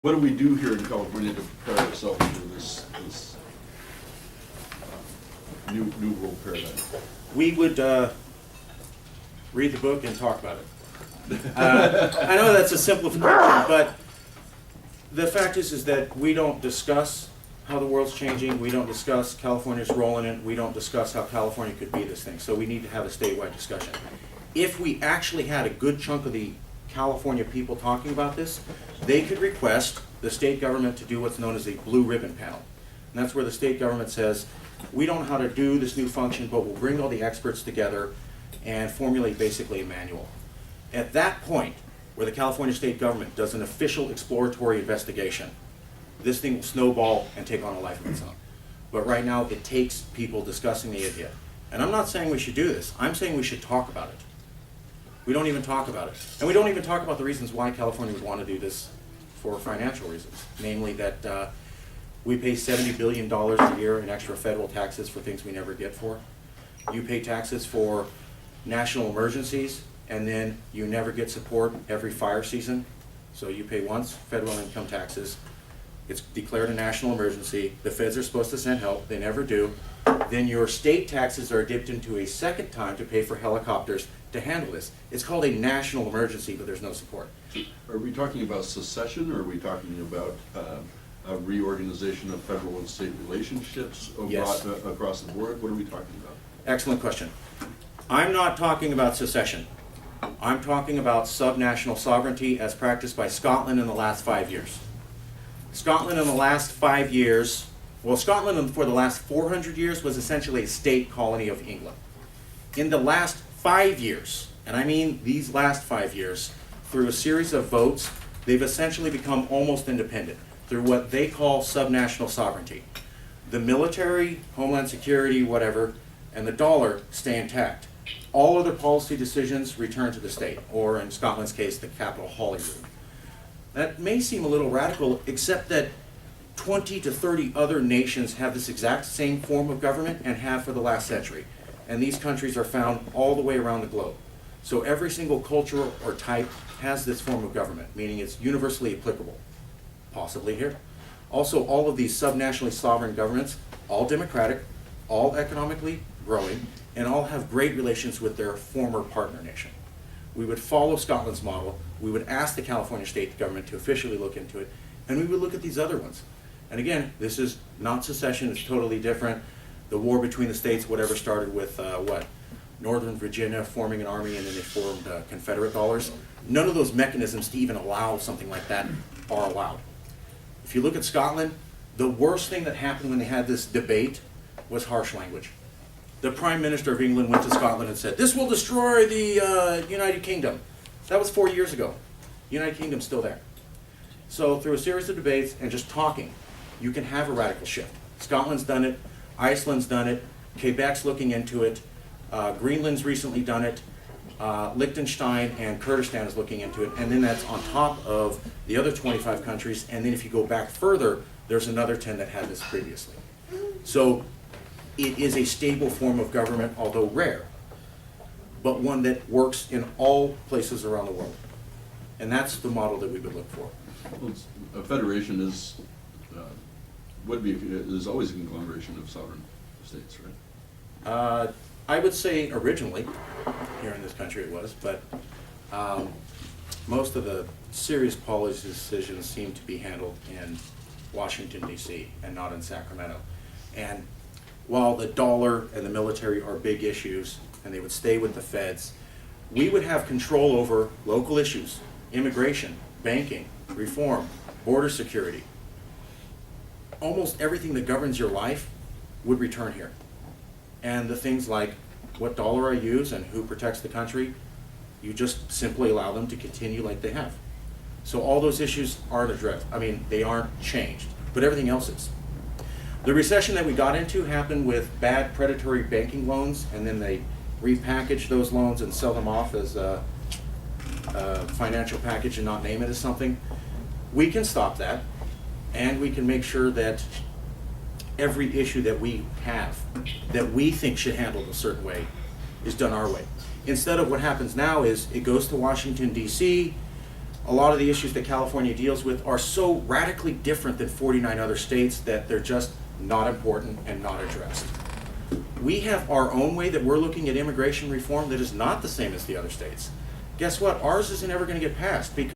What do we do here in California to prepare ourselves for this new world paradigm? We would read the book and talk about it. I know that's a simplification, but the fact is that we don't discuss how the world's changing. We don't discuss California's role in it. We don't discuss how California could be this thing. So we need to have a statewide discussion. If we actually had a good chunk of the California people talking about this, they could request the state government to do what's known as a blue ribbon panel. And that's where the state government says, we don't know how to do this new function, but we'll bring all the experts together and formulate basically a manual. At that point, where the California state government does an official exploratory investigation, this thing will snowball and take on a life of its own. But right now, it takes people discussing the idea. And I'm not saying we should do this. I'm saying we should talk about it. We don't even talk about it. And we don't even talk about the reasons why California would want to do this for financial reasons. Namely that we pay $70 billion a year in extra federal taxes for things we never get for. You pay taxes for national emergencies, and then you never get support every fire season. So you pay once federal income taxes. It's declared a national emergency. The feds are supposed to send help. They never do. Then your state taxes are dipped into a second time to pay for helicopters to handle this. It's called a national emergency, but there's no support. Are we talking about secession, or are we talking about a reorganization of federal and state relationships Yes. across the board? What are we talking about? Excellent question. I'm not talking about secession. I'm talking about subnational sovereignty as practiced by Scotland in the last 5 years. Scotland in the last 5 years, well, Scotland for the last 400 years was essentially a state colony of England. In the last 5 years, and I mean these last 5 years, through a series of votes, they've essentially become almost independent through what they call subnational sovereignty. The military, homeland security, whatever, and the dollar stay intact. All other policy decisions return to the state, or in Scotland's case, the capital Holyrood. That may seem a little radical, except that 20 to 30 other nations have this exact same form of government and have for the last century. And these countries are found all the way around the globe. So every single culture or type has this form of government, meaning it's universally applicable, possibly here. Also, all of these subnationally sovereign governments, all democratic, all economically growing, and all have great relations with their former partner nation. We would follow Scotland's model. We would ask the California state government to officially look into it, and we would look at these other ones. And again, this is not secession, it's totally different. The war between the states, whatever, started with Northern Virginia forming an army, and then they formed Confederate dollars. None of those mechanisms to even allow something like that are allowed. If you look at Scotland, the worst thing that happened when they had this debate was harsh language. The Prime Minister of England went to Scotland and said, "This will destroy the United Kingdom." That was 4 years ago. The United Kingdom's still there. So through a series of debates and just talking, you can have a radical shift. Scotland's done it. Iceland's done it. Quebec's looking into it. Greenland's recently done it. Liechtenstein and Kurdistan is looking into it. And then that's on top of the other 25 countries. And then if you go back further, there's another 10 that had this previously. So it is a stable form of government, although rare, but one that works in all places around the world. And that's the model that we would look for. Well, a federation is always a conglomeration of sovereign states, right? I would say originally, here in this country it was, but most of the serious policy decisions seem to be handled in Washington, D.C. and not in Sacramento. And while the dollar and the military are big issues, and they would stay with the feds, we would have control over local issues, immigration, banking, reform, border security. Almost everything that governs your life would return here. And the things like what dollar I use and who protects the country, you just simply allow them to continue like they have. So all those issues aren't addressed. I mean, they aren't changed, but everything else is. The recession that we got into happened with bad predatory banking loans, and then they repackage those loans and sell them off as a financial package and not name it as something. We can stop that, and we can make sure that every issue that we have, that we think should handle a certain way, is done our way. Instead of what happens now is it goes to Washington, D.C., a lot of the issues that California deals with are so radically different than 49 other states that they're just not important and not addressed. We have our own way that we're looking at immigration reform that is not the same as the other states. Guess what? Ours isn't ever going to get passed because